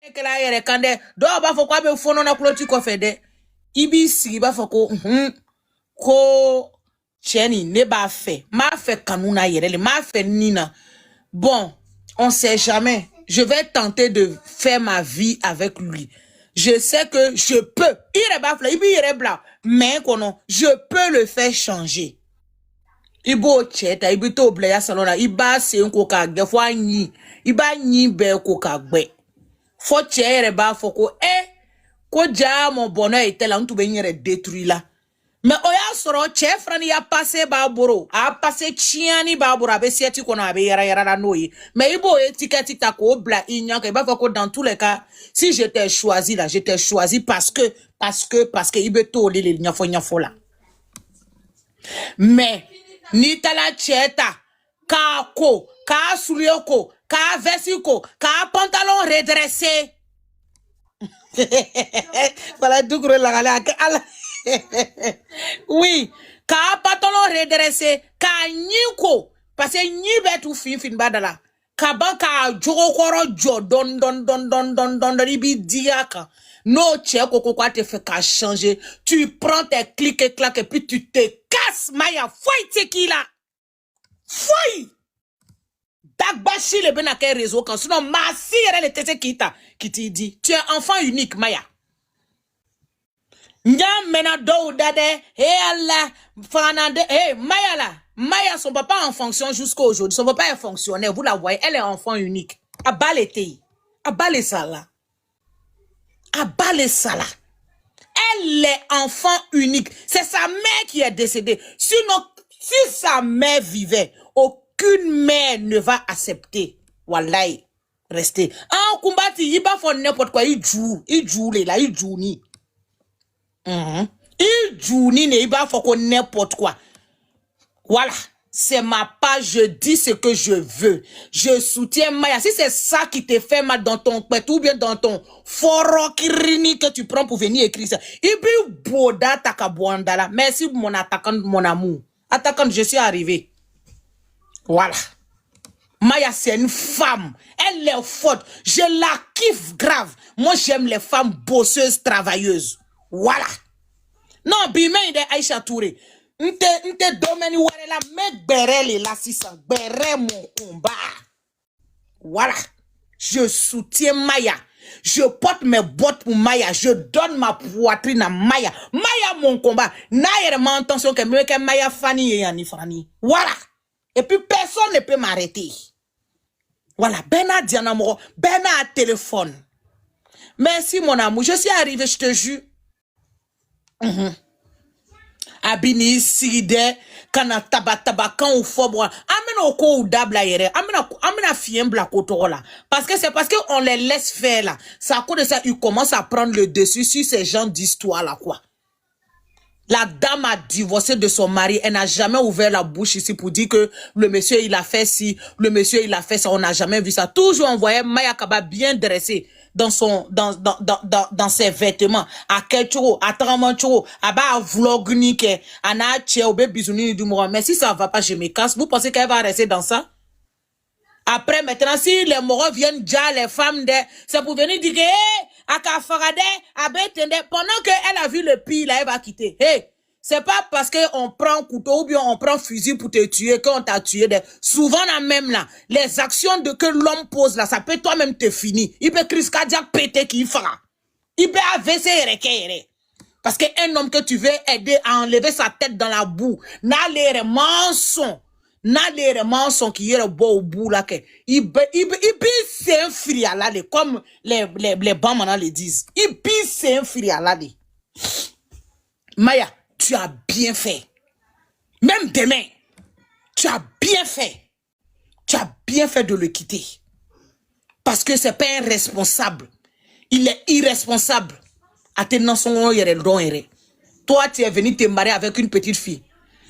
Kela yere kande do ba fo kwa be fono na kloti ko fede ibi si ba fo ko cheni ne ba fait ma fait kanuna yere le ma fait nina bon on sait jamais je vais tenter de faire ma vie avec lui je sais que je peux il ba fla ibi yere bla mais kono je peux le faire changer ibo cheta ibi to bla ya salona iba se nko ka gbe fo anyi iba nyi be ko ka gbe fo chere ba fo ko ko ja mon bonheur était là on tout venir détruire là mais oya soro che frani ya passé ba boro a passé chiani ba boro abe sieti ko na abe yara yara la noyi mais ibo étiquette ta ko bla ignan que ba fo ko dans tous les cas si j'étais choisi là j'étais choisi parce que ibe to le nyafo là mais ni tala cheta ka ko ka sulioko ka vesiko ka pantalon redressé voilà tout gros la gala oui ka pantalon redressé ka nyiko parce que nyi betu fin badala ka ban ka jogo koro jo don ribi diaka no che koko kwa te fait qu'à changer tu prends tes clics et claques et puis tu te casses Maya foi tequila foi Dagbashi le ben à quel réseau quand sinon ma si elle était qui t'a qui te dit tu es enfant unique Maya Nyam mena do dade Allah fanande Maya là Maya son papa en fonction jusqu'à aujourd'hui son papa est fonctionnaire vous la voyez elle est enfant unique à bas l'été à bas les salas à bas les salas elle est enfant unique c'est sa mère qui est décédée sinon si sa mère vivait aucune mère ne va accepter wallahi rester en kumbati iba fo n'importe quoi il joue là il joue ni il joue ni ne iba fo ko n'importe quoi voilà c'est ma page je dis ce que je veux je soutiens Maya si c'est ça qui te fait mal dans ton pète ou bien dans ton foro kirini que tu prends pour venir écrire ça ibi boda takabwanda là merci mon attaquant mon amour attaquant je suis arrivé voilà. Maya, c'est une femme. Elle est forte. Je la kiffe grave. Moi, j'aime les femmes bosseuses, travailleuses. Voilà. Non, bime de Aïcha Touré. Nte domaine où elle a me béré la 600. Béré mon combat. Voilà. Je soutiens Maya. Je porte mes bottes pour Maya. Je donne ma poitrine à Maya. Maya, mon combat. N'a pas intention que Maya Fanny et Yanni Fanny. Voilà. Et puis personne ne peut m'arrêter. Voilà, Bena Dianamoro, Bena téléphone. Merci mon amour, je suis arrivé, je te jure. Abini Side, kana tabakan ou fobra. Amena oko ou dabla yere. Amena fien blakoto là. Parce que c'est parce qu'on les laisse faire là. C'est à cause de ça, ils commencent à prendre le dessus sur ces gens d'histoire là quoi. La dame a divorcé de son mari. Elle n'a jamais ouvert la bouche ici pour dire que le monsieur, il a fait ci, le monsieur, il a fait ça. On n'a jamais vu ça. Toujours on voyait Maya Kaba bien dressée dans ses vêtements. À quel choro, à tramant choro, à bas vlog nique, à na tche, bisouni du moron. Mais si ça va pas, je me casse. Vous pensez qu'elle va rester dans ça? Après, maintenant, si les morons viennent déjà, les femmes, c'est pour venir dire que, pendant qu'elle a vu le pire, là, elle va quitter. C'est pas parce qu'on prend couteau ou bien on prend fusil pour te tuer qu'on t'a tué. Souvent, là même, là, les actions que l'homme pose, là, ça peut toi-même te finir. Il peut crise cardiaque péter qui fera. Il peut AVC. Parce qu'un homme que tu veux aider à enlever sa tête dans la boue, n'a les mensonges. N'a les mensonges qui est le beau au bout là que il c'est un frialade comme les bancs maintenant les disent. Il c'est un frialade. Maya, tu as bien fait. Même demain, tu as bien fait. Tu as bien fait de le quitter. Parce que c'est pas un responsable. Il est irresponsable. Toi, tu es venu te marier avec une petite fille.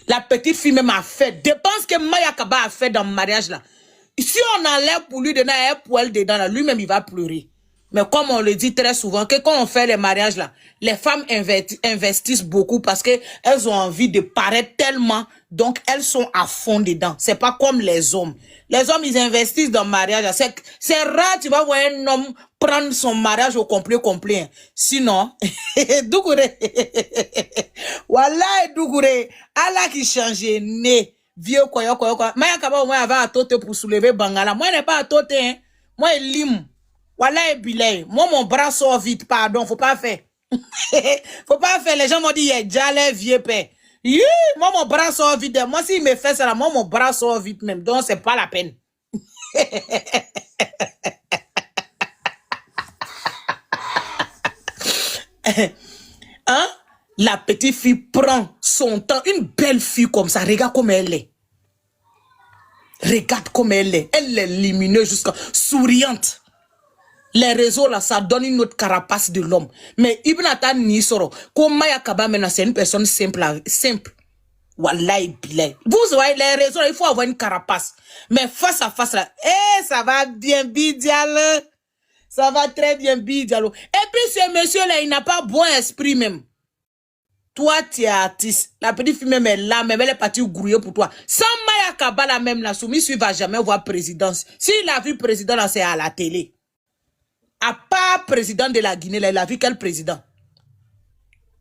La petite fille même a fait. Dépense que Maya Kaba a fait dans le mariage là. Si on enlève pour lui dedans un poil dedans là, lui-même il va pleurer. Mais comme on le dit très souvent, que quand on fait les mariages là, les femmes investissent beaucoup parce que elles ont envie de paraître tellement, donc elles sont à fond dedans. C'est pas comme les hommes. Les hommes, ils investissent dans le mariage. C'est rare, tu vas voir un homme prendre son mariage au complet. Sinon, Dougoure, voilà Dougoure, Allah qui change né, vieux quoi. Maya kaba moi avait à tote pour soulever Bangala. Moi n'est pas à tote, hein. Moi lim. Voilà, bilay. Moi, mon bras sort vite, pardon, faut pas faire. Faut pas faire. Les gens m'ont dit, déjà les vieux pères. Moi, mon bras sort vite. Moi, s'il me fait ça, là, moi, mon bras sort vite même. Donc, c'est pas la peine. Hein? La petite fille prend son temps. Une belle fille comme ça, regarde comme elle est. Regarde comme elle est. Elle est lumineuse jusqu'à souriante. Les réseaux là, ça donne une autre carapace de l'homme. Mais Ibn Atan Nisoro, comme Maya Kaba maintenant, c'est une personne simple. Wallahi bilay. Vous voyez, les réseaux, il faut avoir une carapace. Mais face à face là, ça va bien, Bidialo. Ça va très bien, Bidialo. Et puis ce monsieur là, il n'a pas bon esprit même. Toi, tu es artiste. La petite fille même est là, même elle est partie grouiller pour toi. Sans Maya Kaba là même, la soumise, il va jamais voir présidence. S'il a vu président là, c'est à la télé. À part président de la Guinée, là, il a vu quel président?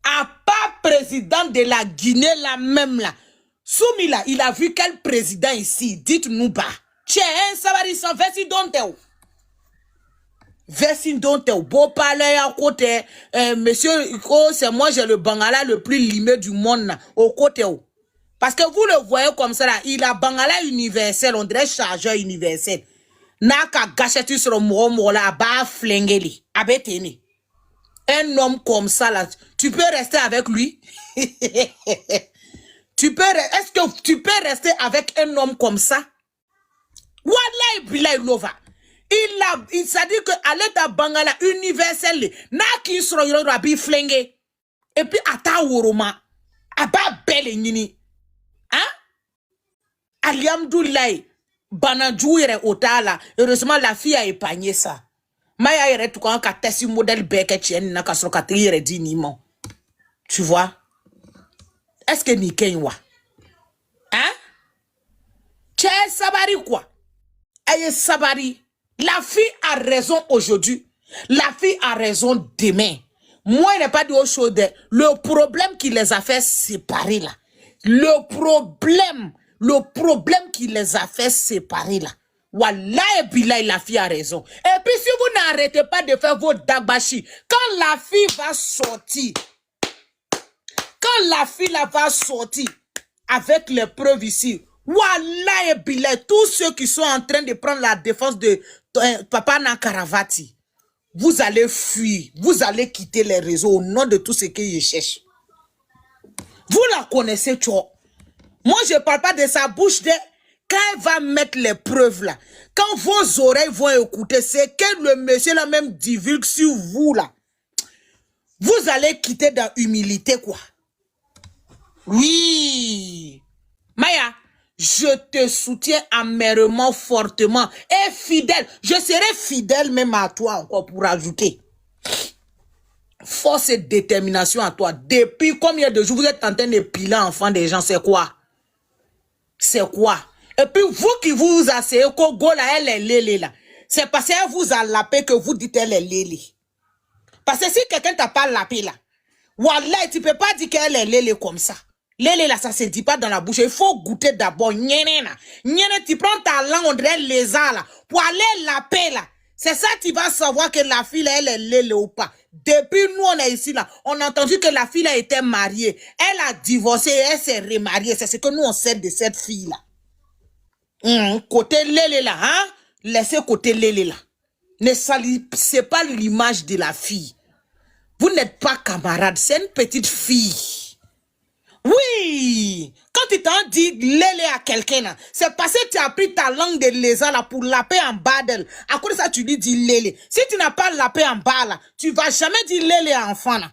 À part président de la Guinée, là même là. Soumi là, il a vu quel président ici? Dites-nous bas. Tiens, ça va dire ça, versi donteo. Versi donteo. Beau parler à côté, monsieur, c'est moi, j'ai le Bangala le plus limé du monde là, au côté. Parce que vous le voyez comme ça là, il a Bangala universel, on dirait chargeur universel. Naka gâchette sur le mot là, bah flingeli, abeteni. Un homme comme ça là, tu peux rester avec lui? Est-ce que tu peux rester avec un homme comme ça? Wallahi bilay lova. Il s'est dit que à l'état Bangala universel, naki sur le rabi flingue. Et puis ata woroma, aba belle nini. Hein? Aliamdoulaye. Banadjou yere otala. Heureusement, la fille a épargné ça. Maya yere tout quand ka testi modèle beke tien na ka sroka te yere di ni mon. Tu vois? Est-ce que ni kenwa? Hein? Tchè sabari quoi? Aye sabari. La fille a raison aujourd'hui. La fille a raison demain. Moi, il n'est pas dit au chaud. Le problème qui les a fait séparer là. Le problème qui les a fait séparer là. Wallahi billahi, la fille a raison. Et puis si vous n'arrêtez pas de faire vos dabashi, quand la fille va sortir, va sortir avec les preuves ici, wallahi billahi, tous ceux qui sont en train de prendre la défense de Papa Nankaravati, vous allez fuir, vous allez quitter les réseaux au nom de tout ce qu'ils cherchent. Vous la connaissez, tu vois. Moi, je ne parle pas de sa bouche. Quand elle va mettre les preuves là, quand vos oreilles vont écouter, c'est que le monsieur là même divulgue sur vous là. Vous allez quitter dans humilité quoi. Oui. Maya, je te soutiens amèrement, fortement et fidèle. Je serai fidèle même à toi encore pour ajouter. Force et détermination à toi. Depuis combien de jours vous êtes en train de piler enfants des gens, c'est quoi? C'est quoi? Et puis vous qui vous asseyez, Kogo là, elle est lélé là. C'est parce qu'elle vous a lapé que vous dites elle est lélé. Parce que si quelqu'un t'a pas lapé là, wallah, tu peux pas dire qu'elle est lélé comme ça. Lélé là, ça se dit pas dans la bouche. Il faut goûter d'abord. Nyene, tu prends ta langue, on dirait lézard là, pour aller laper là. C'est ça tu vas savoir que la fille là, elle est lélé ou pas. Depuis nous on est ici là, on a entendu que la fille là était mariée. Elle a divorcé et elle s'est remariée. C'est ce que nous on sait de cette fille là. Côté lélé là, hein? Laissez côté lélé là. Ne salissez pas l'image de la fille. Vous n'êtes pas camarade, c'est une petite fille. Oui! Quand tu t'en dis lélé à quelqu'un, c'est parce que tu as pris ta langue de lézard là pour laper en bas d'elle. À cause de ça, tu lui dis lélé. Si tu n'as pas lapé en bas là, tu vas jamais dire lélé à enfant là.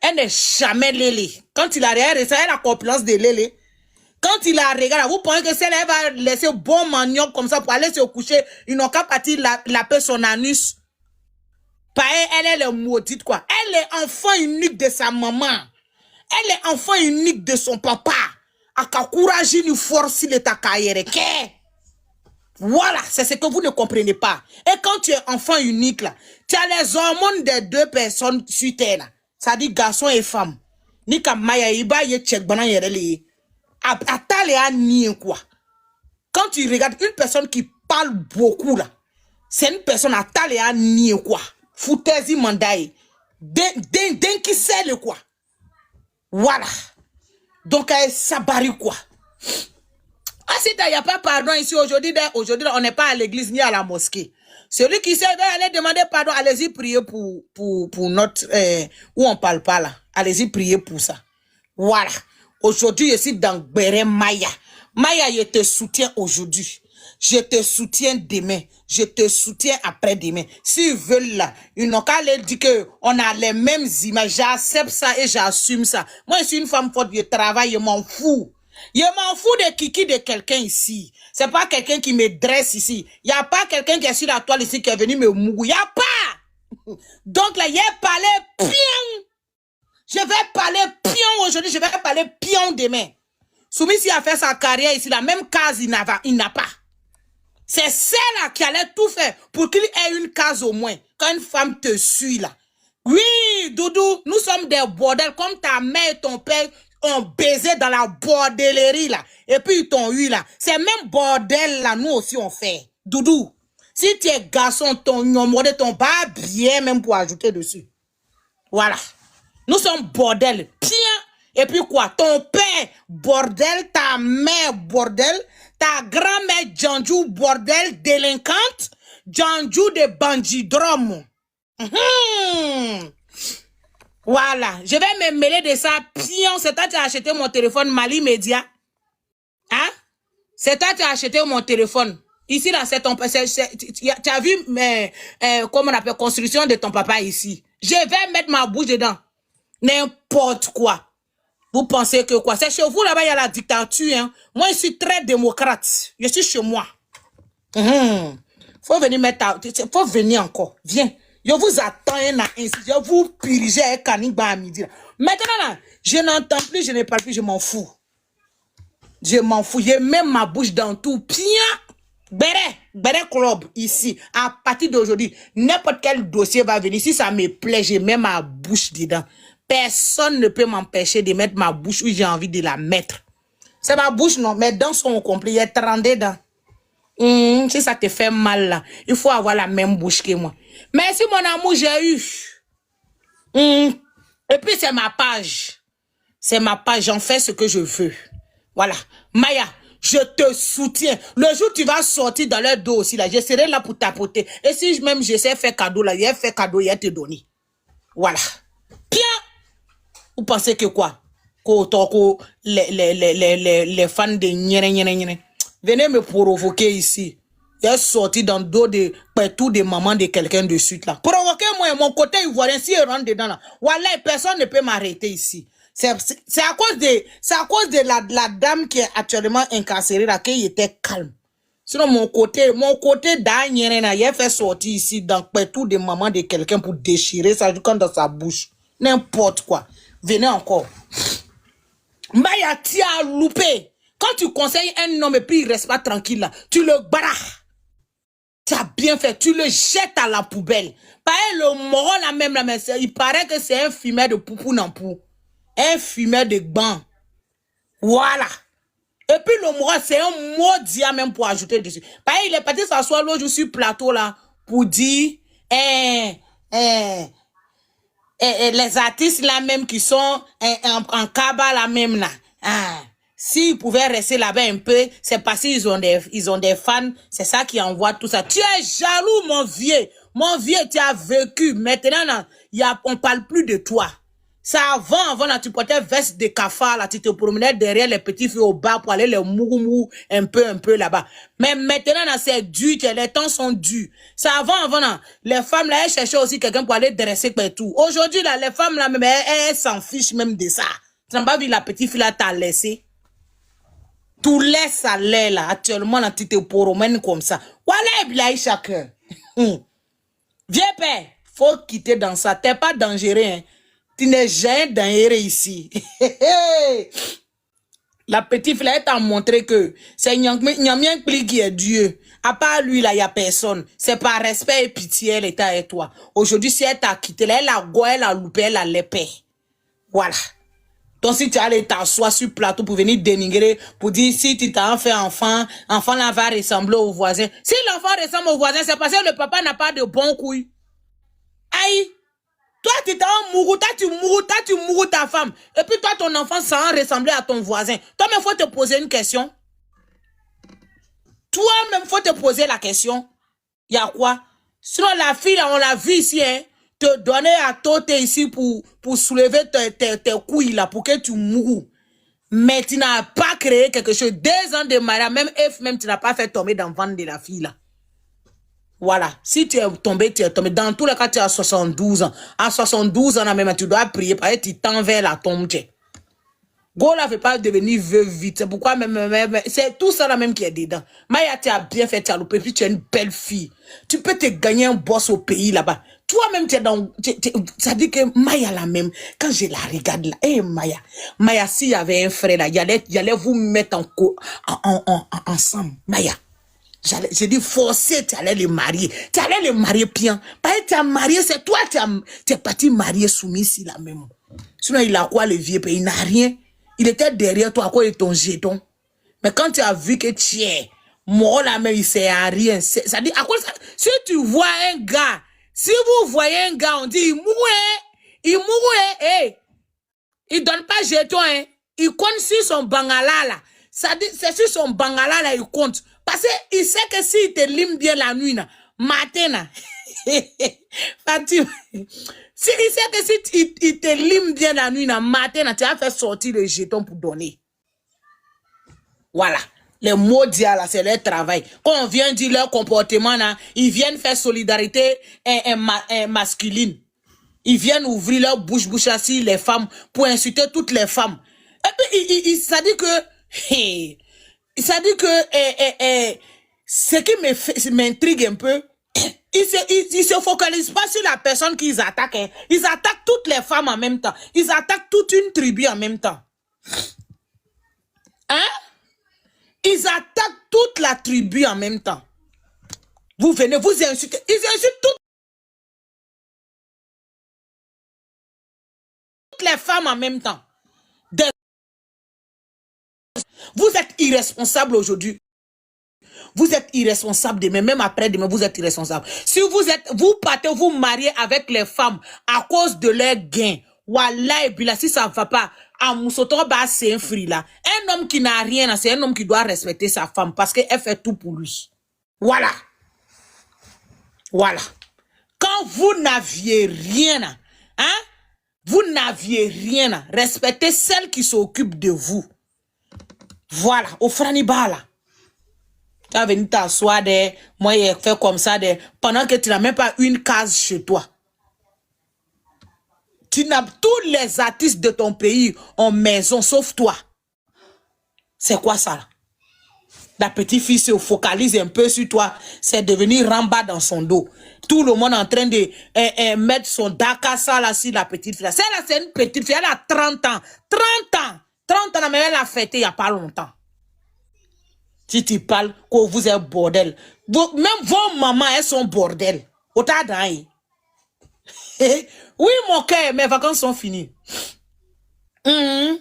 Elle n'est jamais lélé. Quand il a rien, elle a la compétence de lélé. Quand il a regardé, vous pensez que celle-là va laisser bon manioc comme ça pour aller se coucher, ils n'ont qu'à partir laper son anus. Pareil, elle est le maudite, quoi. Elle est enfant unique de sa maman. Elle est enfant unique de son papa. Aka courage ni force de ta carrière. Voilà, c'est ce que vous ne comprenez pas. Et quand tu es enfant unique, là, tu as les hormones des deux personnes sur terre, là. Ça dit garçon et femme. Ni comme Maya, iba ye check banan yerele. Atale a ni quoi. Quand tu regardes une personne qui parle beaucoup, là, c'est une personne atale a ni quoi. Foutez-y mandaï. Den qui sait le quoi. Voilà. Donc, elle s'abarre quoi. Ah, si il n'y a pas pardon ici aujourd'hui, on n'est pas à l'église ni à la mosquée. Celui qui sait aller demander pardon, allez-y prier pour notre... où on parle pas là. Allez-y prier pour ça. Voilà. Aujourd'hui, je suis dans Gbere Maya. Maya, je te soutiens aujourd'hui. Je te soutiens demain. Je te soutiens après-demain. S'ils veulent là, ils n'ont qu'à leur dire qu'on a les mêmes images. J'accepte ça et j'assume ça. Moi, je suis une femme forte, je travaille, je m'en fous. Je m'en fous de kiki de quelqu'un ici. C'est pas quelqu'un qui me dresse ici. Il n'y a pas quelqu'un qui est sur la toile ici qui est venu me mougou. Il n'y a pas. Donc là, il a parlé pion. Je vais parler pion aujourd'hui, je vais parler pion demain. Soumis a fait sa carrière ici, la même case, il n'a pas. C'est celle-là qui allait tout faire pour qu'il ait une case au moins. Quand une femme te suit là. Oui, Doudou, nous sommes des bordels comme ta mère et ton père ont baisé dans la bordellerie là. Et puis ils t'ont eu là. C'est même bordel là, nous aussi on fait. Doudou, si tu es garçon, ton modèle, ton bas bien même pour ajouter dessus. Voilà. Nous sommes bordel. Bien. Et puis quoi? Ton père, bordel. Ta mère, bordel. Ta grand-mère, Djanjou, bordel. Délinquante. Djanjou de bandidrome. Voilà. Je vais me mêler de ça. Pion. C'est toi qui as acheté mon téléphone Mali Média. Hein? C'est toi qui as acheté mon téléphone. Ici, là, c'est ton... Tu as vu, comment on appelle, construction de ton papa ici. Je vais mettre ma bouche dedans. N'importe quoi. Vous pensez que quoi? C'est chez vous là-bas, il y a la dictature. Hein? Moi, je suis très démocrate. Je suis chez moi. Faut venir mettre... Faut venir encore. Viens. Je vous attends je vous piriger un canigba à midi. Maintenant, là, je n'entends plus, je ne parle plus, je m'en fous. Je m'en fous. Je mets ma bouche dans tout. Pia! Bere Club, ici. À partir d'aujourd'hui, n'importe quel dossier va venir. Si ça me plaît, je mets ma bouche dedans. Personne ne peut m'empêcher de mettre ma bouche où j'ai envie de la mettre. C'est ma bouche, non. Mes dents sont complètes. Il y a 30 dents. Si ça te fait mal, là, il faut avoir la même bouche que moi. Merci, mon amour, j'ai eu. Et puis, c'est ma page. C'est ma page. J'en fais ce que je veux. Voilà. Maya, je te soutiens. Le jour où tu vas sortir dans leur dos aussi, là, je serai là pour tapoter. Et si même je sais faire cadeau, là, il a fait cadeau, il a te donné. Voilà. Bien. Vous pensez que quoi? Les fans de nyere. Venez me provoquer ici. Il est sorti dans le dos de partout de maman de quelqu'un de suite là. Provoquez-moi, mon côté ivoirien, si il rentre dedans là. Voilà, personne ne peut m'arrêter ici. C'est à cause de la dame qui est actuellement incarcérée là, qui était calme. Sinon, mon côté d'Anyere là, il a fait sortir ici dans partout de maman de quelqu'un pour déchirer ça jusqu'à dans sa bouche. N'importe quoi. Venez encore. Maya, tu as loupé. Quand tu conseilles un homme et puis il reste pas tranquille là, tu le barres. Tu as bien fait, tu le jettes à la poubelle. Pareil, le moron là même, il paraît que c'est un fumeur de poupou nampou. Un fumeur de gban. Voilà. Et puis le moron, c'est un mot dia même pour ajouter dessus. Pareil, il est parti s'asseoir l'autre jour sur le plateau là pour dire les artistes là même qui sont en cabas là même là. S'ils pouvaient rester là-bas un peu, c'est parce qu'ils ont des fans, c'est ça qui envoie tout ça. Tu es jaloux, mon vieux. Mon vieux, tu as vécu. Maintenant, là, on parle plus de toi. Ça avant, là, tu portais veste de cafard, là, tu te promenais derrière les petits filles au bar pour aller les mourou un peu là-bas. Mais maintenant, là, c'est dur, les temps sont durs. Ça avant, là, les femmes, là, elles cherchaient aussi quelqu'un pour aller dresser partout. Aujourd'hui, là, les femmes, là, même, elles s'en fichent même de ça. Tu n'as pas vu la petite fille, là, t'a laissé. Tout laisse à l'air là, actuellement, là, tu te promènes comme ça. Voilà, Blaï chacun. Viens, père. Faut quitter dans ça. T'es pas dangereux, hein. Tu n'es jamais dangereux ici. La petite fille, elle t'a montré que c'est Nyamien Kpli qui est Dieu. À part lui, là, il n'y a personne. C'est par respect et pitié, elle est avec toi. Aujourd'hui, si elle t'a quitté, là, elle a go, elle a loupé, elle a l'épée. Voilà. Donc, si tu allais t'asseoir sur le plateau pour venir dénigrer, pour dire si tu t'en fais enfant, enfant là va ressembler au voisin. Si l'enfant ressemble au voisin, c'est parce que le papa n'a pas de bon couilles. Aïe! Toi, tu t'en mourou, tu mourou ta femme. Et puis toi, ton enfant sans ressembler à ton voisin. Toi-même, il faut te poser une question. Toi-même, il faut te poser la question. Il y a quoi? Sinon, la fille, là, on l'a vu ici, hein, te donner à tôter ici pour soulever tes couilles, là, pour que tu mourou. Mais tu n'as pas créé quelque chose. 2 ans de mariage, même F, même tu n'as pas fait tomber dans le ventre de la fille, là. Voilà. Si tu es tombé, tu es tombé. Dans tous les cas, tu as 72 ans. À 72 ans, même, tu dois prier parce que tu t'en vers la tombe. Go là, ne veut pas devenir veuve vite. C'est pourquoi même c'est tout ça là même qui est dedans. Maya, tu as bien fait, tu as loupé, puis tu es une belle fille. Tu peux te gagner un boss au pays là-bas. Toi-même, tu es dans... Ça dit que Maya là même, quand je la regarde là, Maya, s'il y avait un frère là, il allait vous mettre ensemble. Maya. J'ai dit forcer, tu allais les marier. Tu allais les marier bien. Parce que tu as marié, c'est toi, tu es parti marier soumis ici là même. Sinon, il a quoi le vieux pays? Il n'a rien. Il était derrière toi à quoi est ton jeton. Mais quand tu as vu que tu es mort là même, il sert à rien. Ça dit, à quoi ça? Si tu vois un gars, si vous voyez un gars, on dit, il mourait, il donne pas jeton, hein. Il compte sur son bangala là. Ça dit, c'est sur son bangala là, il compte. Parce qu'il sait que s'il te lime bien la nuit, là, matin, là, Fatima, il sait que si il te lime bien la nuit, là, matin, là, tu vas faire sortir le jeton pour donner. Voilà. Les maudits, là, c'est leur travail. Quand on vient dire leur comportement, là, ils viennent faire solidarité masculine. Ils viennent ouvrir leur bouche assis les femmes pour insulter toutes les femmes. Et puis, ça dit que, ça dit que, ce qui m'intrigue un peu, ils se focalisent pas sur la personne qu'ils attaquent. Hein. Ils attaquent toutes les femmes en même temps. Ils attaquent toute une tribu en même temps. Hein? Ils attaquent toute la tribu en même temps. Vous venez, vous insultez. Ils insultent toutes les femmes en même temps. Vous êtes irresponsables aujourd'hui. Vous êtes irresponsable demain, même après demain, vous êtes irresponsable. Si vous partez, vous mariez avec les femmes à cause de leurs gains. Wallah, et puis là, si ça ne va pas, à Moussoton, bah, c'est un free là. Un homme qui n'a rien, c'est un homme qui doit respecter sa femme parce qu'elle fait tout pour lui. Voilà. Voilà. Quand vous n'aviez rien, hein, vous n'aviez rien, respectez celle qui s'occupe de vous. Voilà, au Franibala. Tu vas venir t'asseoir moi, il fait comme ça, pendant que tu n'as même pas une case chez toi. Tu n'as tous les artistes de ton pays en maison, sauf toi. C'est quoi ça là? La petite fille se focalise un peu sur toi. C'est devenu Ramba dans son dos. Tout le monde est en train de mettre son Dakasa là sur la petite fille. Celle-là, c'est une petite fille. Elle a 30 ans. 30 ans. 30 ans, mais elle a fêté il n'y a pas longtemps. Si tu parles que vous êtes bordel. Même vos mamans, elles sont bordel. Autant d'ailleurs. Oui, mon cœur, mes vacances sont finies. Même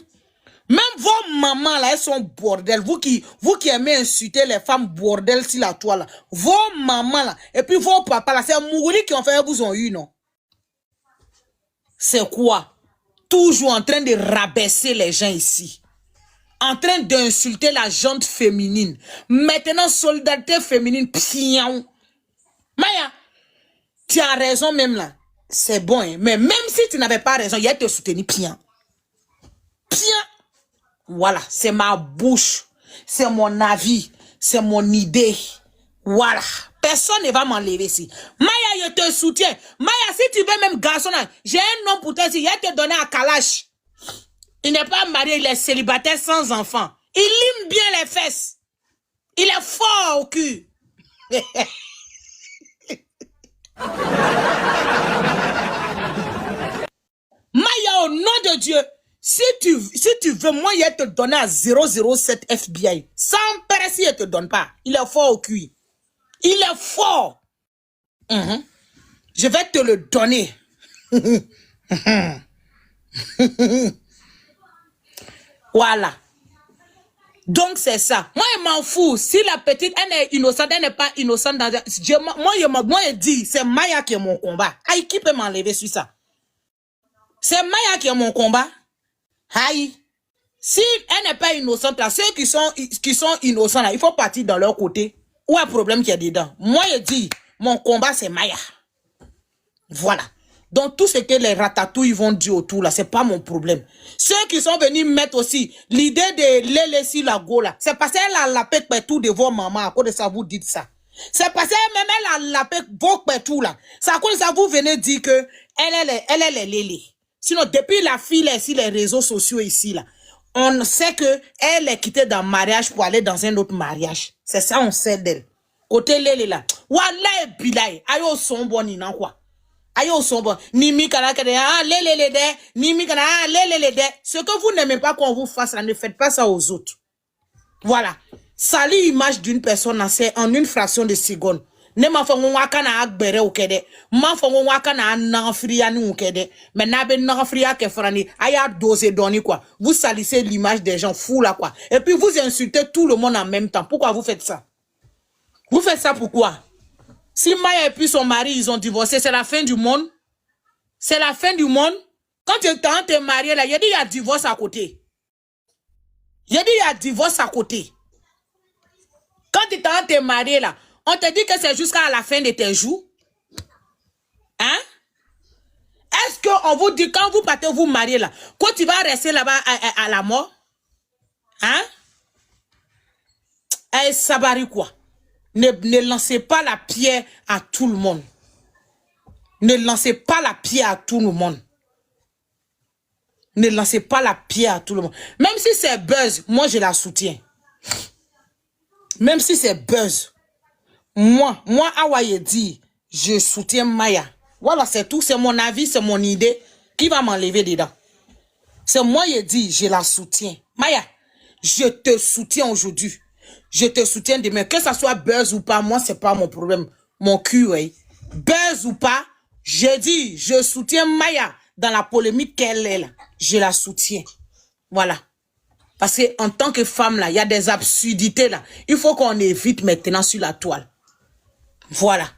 vos mamans, là, elles sont bordel. Vous qui aimez insulter les femmes bordel sur la toile, là. Vos mamans, là, et puis vos papas, là, c'est Mourouli qui ont fait, vous ont eu, non? C'est quoi? Toujours en train de rabaisser les gens ici. En train d'insulter la gente féminine. Maintenant, solidarité féminine, pion. Maya, tu as raison même là. C'est bon, hein? Mais même si tu n'avais pas raison, il y a te soutenir, pion. Pion. Voilà, c'est ma bouche. C'est mon avis. C'est mon idée. Voilà. Personne ne va m'enlever ici. Maya, je te soutiens. Maya, si tu veux même garçon, j'ai un homme pour te dire, il va te donner à Kalash. Il n'est pas marié, il est célibataire sans enfant. Il lime bien les fesses. Il est fort au cul. Dieu, si tu veux, moi, il te donner à 007 FBI. Sans père, si il te donne pas. Il est fort au cul. Il est fort. Je vais te le donner. Voilà. Donc, c'est ça. Moi, je m'en fous. Si la petite, elle est innocente, elle n'est pas innocente. Moi, je dis, c'est Maya qui est mon combat. Aïe, qui peut m'enlever sur ça? C'est Maya qui est mon combat. Aïe. Si elle n'est pas innocente, là, ceux qui sont innocents, là, il faut partir dans leur côté. Où est le problème qu'il y a dedans? Moi, je dis, mon combat, c'est Maya. Voilà. Donc, tout ce que les ratatouilles vont dire autour, là, c'est pas mon problème. Ceux qui sont venus mettre aussi l'idée de Lélé la go, là, c'est parce qu'elle a lapé tout de vos mamans, à cause de ça, vous dites ça. C'est parce qu'elle a lapé vos tout, là. C'est à cause de ça, vous venez dire que elle est Lélé. Sinon, depuis la fille, là, ici, les réseaux sociaux, ici, là, on sait que elle est quittée d'un mariage pour aller dans un autre mariage. C'est ça, on sait d'elle. Côté Lélé, là. Wallah, bilay. Ayo, son bon, ni nan quoi. Ayo sombo ni mi kana kade ah lele de ni mi kana ah lele de. Ce que vous n'aimez pas qu'on vous fasse là, ne faites pas ça aux autres. Voilà. Salir l'image d'une personne c'est en une fraction de seconde. Ne ma fa ngwa kana agbere o kede. Ma fa ngwa kana nanfria ni o kede. Mais na be nanfria ke frani aya doser doni quoi. Vous salissez l'image des gens fous là quoi. Et puis vous insultez tout le monde en même temps. Pourquoi vous faites ça? Vous faites ça pourquoi? Si Maya et puis son mari, ils ont divorcé, c'est la fin du monde. C'est la fin du monde. Quand tu es marié, là, il y a dit il y a divorce à côté. Il y a dit il y a divorce à côté. Quand tu es marié, là, on te dit que c'est jusqu'à la fin de tes jours. Hein? Est-ce qu'on vous dit, quand vous partez vous marier, là, quand tu vas rester là-bas à la mort? Hein? Eh, sabari quoi? Ne lancez pas la pierre à tout le monde. Ne lancez pas la pierre à tout le monde. Ne lancez pas la pierre à tout le monde. Même si c'est buzz, moi je la soutiens. Même si c'est buzz, moi Awaye dit, je soutiens Maya. Voilà, c'est tout, c'est mon avis, c'est mon idée. Qui va m'enlever dedans? C'est moi qui dis, je la soutiens. Maya, je te soutiens aujourd'hui. Je te soutiens demain. Que ça soit buzz ou pas, moi, c'est pas mon problème. Mon cul, oui. Buzz ou pas, je dis, je soutiens Maya dans la polémique qu'elle est là. Je la soutiens. Voilà. Parce que en tant que femme, là, il y a des absurdités, là. Il faut qu'on évite maintenant sur la toile. Voilà.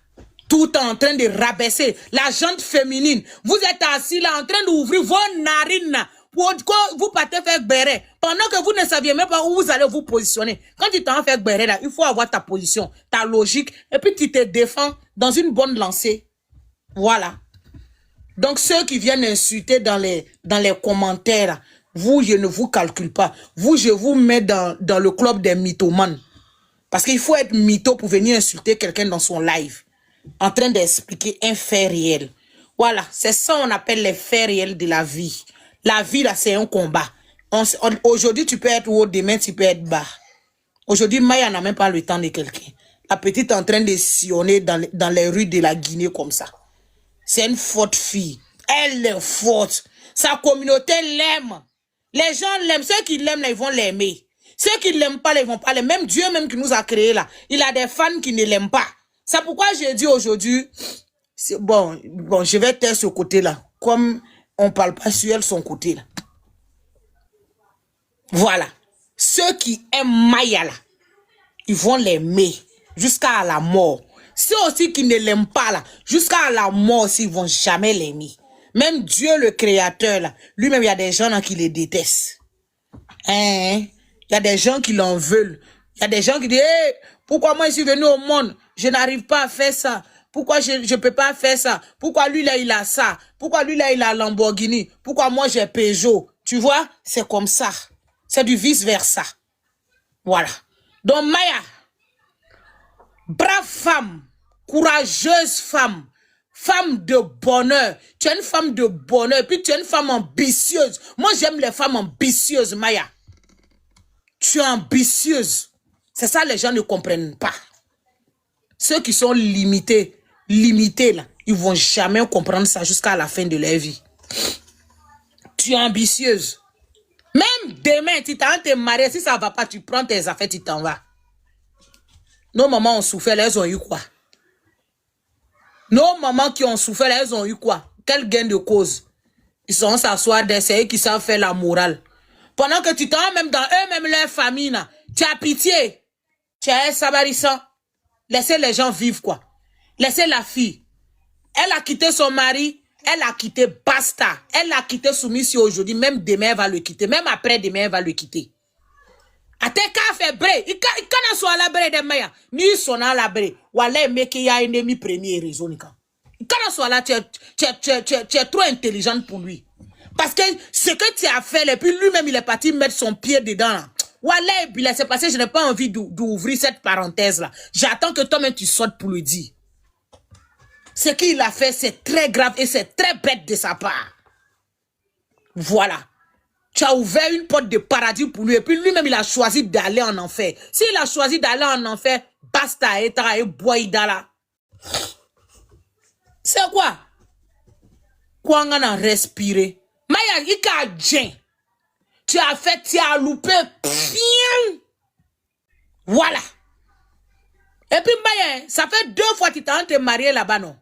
Tout en train de rabaisser la gente féminine. Vous êtes assis là, en train d'ouvrir vos narines, là. Vous partez faire béret. Pendant que vous ne saviez même pas où vous allez vous positionner. Quand tu t'en fais béret là, il faut avoir ta position, ta logique. Et puis tu te défends dans une bonne lancée. Voilà. Donc ceux qui viennent insulter dans les commentaires, là, vous, je ne vous calcule pas. Vous, je vous mets dans le club des mythomanes. Parce qu'il faut être mytho pour venir insulter quelqu'un dans son live. En train d'expliquer un fait réel. Voilà. C'est ça qu'on appelle les faits réels de la vie. La vie, là, c'est un combat. Aujourd'hui, tu peux être haut, demain, tu peux être bas. Aujourd'hui, Maya n'a même pas le temps de quelqu'un. La petite est en train de sillonner dans les rues de la Guinée comme ça. C'est une forte fille. Elle est forte. Sa communauté l'aime. Les gens l'aiment. Ceux qui l'aiment, ils vont l'aimer. Ceux qui ne l'aiment pas, ils vont pas l'aimer. Même Dieu même qui nous a créés là, il a des fans qui ne l'aiment pas. C'est pourquoi j'ai dit aujourd'hui, bon, je vais taire ce côté-là. Comme on ne parle pas sur elle, son côté là. Voilà. Ceux qui aiment Maya là, ils vont l'aimer jusqu'à la mort. Ceux aussi qui ne l'aiment pas là, jusqu'à la mort aussi, ils vont jamais l'aimer. Même Dieu le créateur là, lui-même il y a des gens là qui les détestent. Hein? Il y a des gens qui l'en veulent. Il y a des gens qui disent, hey, pourquoi moi je suis venu au monde? Je n'arrive pas à faire ça. Pourquoi je ne peux pas faire ça? Pourquoi lui là il a ça? Pourquoi lui là il a Lamborghini? Pourquoi moi j'ai Peugeot? Tu vois? C'est comme ça. C'est du vice versa. Voilà. Donc Maya, brave femme, courageuse femme, femme de bonheur. Tu es une femme de bonheur et puis tu es une femme ambitieuse. Moi j'aime les femmes ambitieuses, Maya. Tu es ambitieuse. C'est ça les gens ne comprennent pas. Ceux qui sont limités là, ils vont jamais comprendre ça jusqu'à la fin de leur vie. Tu es ambitieuse. Même demain, tu t'as te marier, si ça ne va pas, tu prends tes affaires, tu t'en vas. Nos mamans ont souffert, elles ont eu quoi? Nos mamans qui ont souffert, elles ont eu quoi? Quel gain de cause? Ils sont s'asseoir d'essayer qui savent faire la morale. Pendant que tu t'en même dans eux-mêmes leur famille, là, tu as pitié. Tu as un sabarissant. Laissez les gens vivre, quoi. Laissez la fille. Elle a quitté son mari. Elle a quitté, basta. Elle a quitté Soumissi aujourd'hui. Même demain, elle va le quitter. Même après demain, elle va le quitter. Ate ka fait bré. Il kana soit la bré de maya. Ni sona la bré. Wale meke ya ennemi premier raison. Il kana soit là, tu es trop intelligente pour lui. Parce que ce que tu as fait, et puis lui-même, il est parti mettre son pied dedans. Là. Wallah, c'est passé, je n'ai pas envie d'ouvrir cette parenthèse-là. J'attends que toi-même, tu sortes pour le dire. Ce qu'il a fait, c'est très grave et c'est très bête de sa part. Voilà. Tu as ouvert une porte de paradis pour lui et puis lui-même, il a choisi d'aller en enfer. S'il a choisi d'aller en enfer, basta, et boïdala. C'est quoi? Quoi on a respiré? Maya, il a djin. Tu as fait, tu as loupé. Bien. Voilà. Et puis, Maya, ça fait 2 fois que tu t'es marié là-bas, non?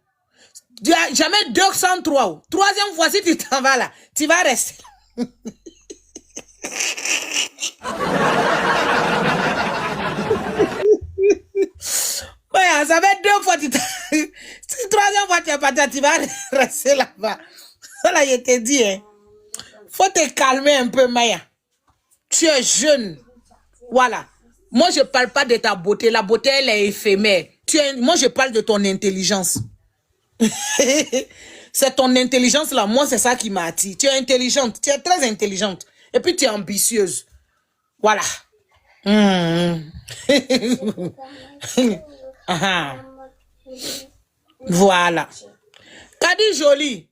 Tu as jamais 203. Troisième fois, si tu t'en vas là, tu vas rester. Maya, ça fait 2 fois que tu t'es... Troisième fois, tu es parti, tu vas rester là-bas. Voilà, je te dis, hein. Faut te calmer un peu, Maya. Tu es jeune. Voilà. Moi, je parle pas de ta beauté. La beauté, elle est éphémère. Moi, je parle de ton intelligence. C'est ton intelligence là. Moi, c'est ça qui m'a attiré. Tu es intelligente. Tu es très intelligente. Et puis, tu es ambitieuse. Voilà. Voilà. Kadi Jolie.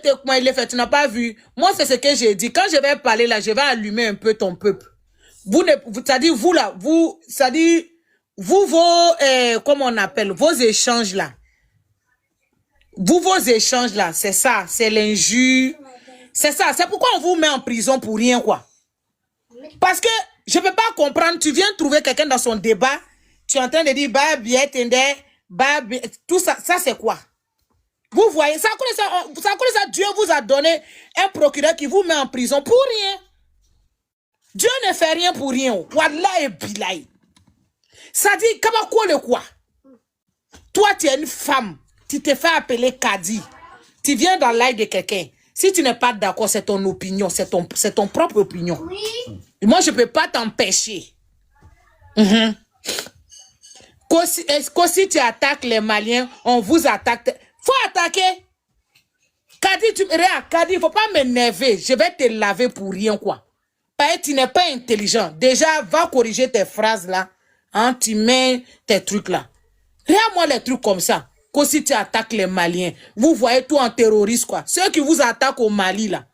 Comment il est fait, tu n'as pas vu. Moi, c'est ce que j'ai dit. Quand je vais parler là, je vais allumer un peu ton peuple. C'est-à-dire, vous là, c'est-à-dire, vous, comment on appelle, vos échanges là. Vos échanges là, c'est ça, c'est l'injure. C'est ça, c'est pourquoi on vous met en prison pour rien, quoi. Parce que, je ne peux pas comprendre, tu viens trouver quelqu'un dans son débat, tu es en train de dire, bah, bien, tout ça, ça c'est quoi? Vous voyez, ça, Dieu vous a donné un procureur qui vous met en prison pour rien. Dieu ne fait rien pour rien. Wallahi billahi. Ça dit, quoi? Toi, tu es une femme. Tu te fais appeler Kadi. Tu viens dans l'aide de quelqu'un. Si tu n'es pas d'accord, c'est ton opinion. C'est ton propre opinion. Oui. Et moi, je ne peux pas t'empêcher. Si tu attaques les Maliens, on vous attaque. Faut attaquer. Kadi, Kadi, il ne faut pas m'énerver. Je vais te laver pour rien, quoi. Parce que tu n'es pas intelligent. Déjà, va corriger tes phrases là. Hein, tu mets tes trucs là. Regarde-moi les trucs comme ça. Que si tu attaques les Maliens, vous voyez tout en terroriste, quoi. Ceux qui vous attaquent au Mali là.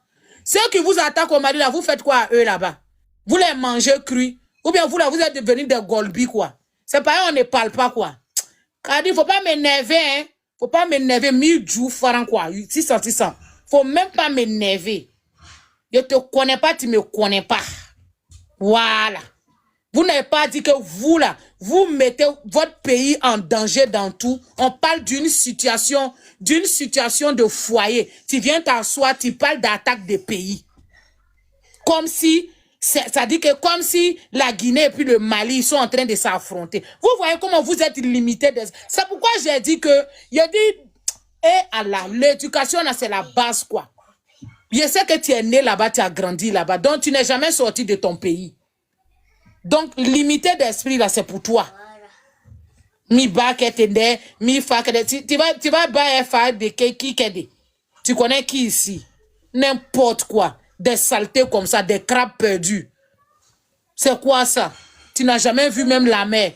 Ceux qui vous attaquent au Mali là, vous faites quoi à eux là-bas? Vous les mangez crus. Ou bien vous là, vous êtes devenus des golbis, quoi. C'est pas on ne parle pas, quoi. Kadi, faut pas m'énerver, hein. Faut pas m'énerver, 1000 jours francs, quoi. 600. Faut même pas m'énerver. Je te connais pas, tu me connais pas. Voilà. Vous n'avez pas dit que vous, là, vous mettez votre pays en danger dans tout. On parle d'une situation de foyer. Tu viens t'asseoir, tu parles d'attaque de pays. Comme si, ça dit que comme si la Guinée et puis le Mali, ils sont en train de s'affronter. Vous voyez comment vous êtes limité. C'est pourquoi j'ai dit que, l'éducation, là, c'est la base, quoi. Je sais que tu es né là-bas, tu as grandi là-bas, donc tu n'es jamais sorti de ton pays. Donc, limité d'esprit, là, c'est pour toi. Mi ba ketende, mi fa kede. Tu vas ba fa de qui kede. Tu connais qui ici? N'importe quoi. Des saletés comme ça, des crabes perdus. C'est quoi ça? Tu n'as jamais vu même la mer.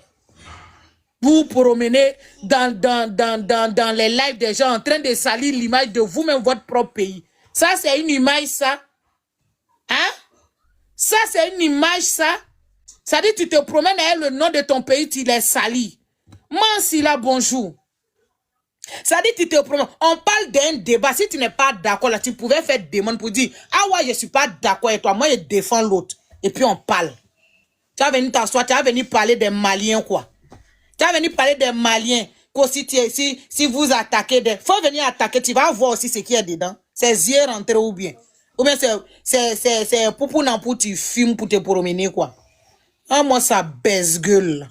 Vous promenez dans les lives des gens en train de salir l'image de vous-même, votre propre pays. Ça, c'est une image, ça. Hein? Ça, c'est une image, ça. Ça dit, tu te promènes avec le nom de ton pays, tu les salis. Mansi là, bonjour. Ça dit, tu te promets. On parle d'un débat. Si tu n'es pas d'accord, là, tu pouvais faire des demandes pour dire, ah ouais, je suis pas d'accord avec toi. Moi, je défends l'autre. Et puis, on parle. Tu vas venir t'asseoir, tu vas venir parler des Maliens, quoi. Tu vas venir parler des Maliens. Si vous attaquez des... Faut venir attaquer, tu vas voir aussi ce qu'il y a dedans. C'est yeux rentrés ou bien. Ou bien c'est pour n'importe tu filmes pour te promener, quoi. Ah, moi, ça baisse gueule.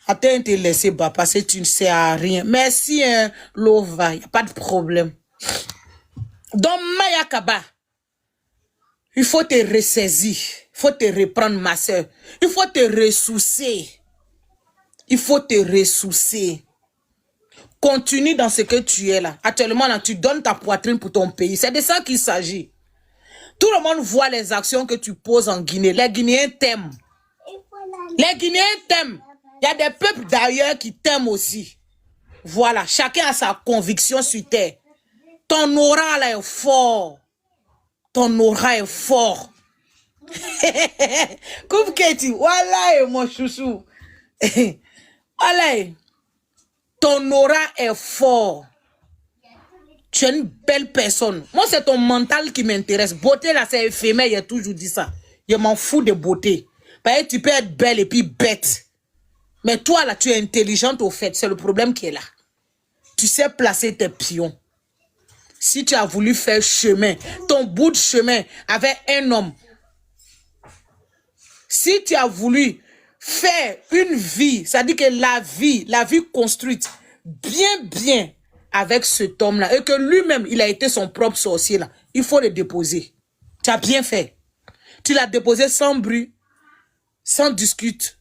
Attends, te laisser bas parce que tu ne sais à rien. Merci, hein, Lova, il n'y a pas de problème. Donc, Mayakaba, il faut te ressaisir. Il faut te reprendre, ma soeur. Il faut te ressourcer. Il faut te ressourcer. Continue dans ce que tu es là. Actuellement, là, tu donnes ta poitrine pour ton pays. C'est de ça qu'il s'agit. Tout le monde voit les actions que tu poses en Guinée. Les Guinéens t'aiment. Les Guinéens t'aiment. Il y a des peuples d'ailleurs qui t'aiment aussi. Voilà, chacun a sa conviction sur terre. Ton aura là est fort. Ton aura est fort. Coupe Katie, voilà mon chouchou. Voilà. Ton aura est fort. Tu es une belle personne. Moi, c'est ton mental qui m'intéresse. Beauté, là, c'est éphémère. J'ai toujours dit ça. Je m'en fous de beauté. Parce que tu peux être belle et puis bête. Mais toi, là, tu es intelligente au fait. C'est le problème qui est là. Tu sais placer tes pions. Si tu as voulu faire chemin, ton bout de chemin avec un homme. Si tu as voulu faire une vie, ça dit que la vie construite bien avec cet homme-là, et que lui-même, il a été son propre sorcier là, il faut le déposer. Tu as bien fait. Tu l'as déposé sans bruit, sans discute.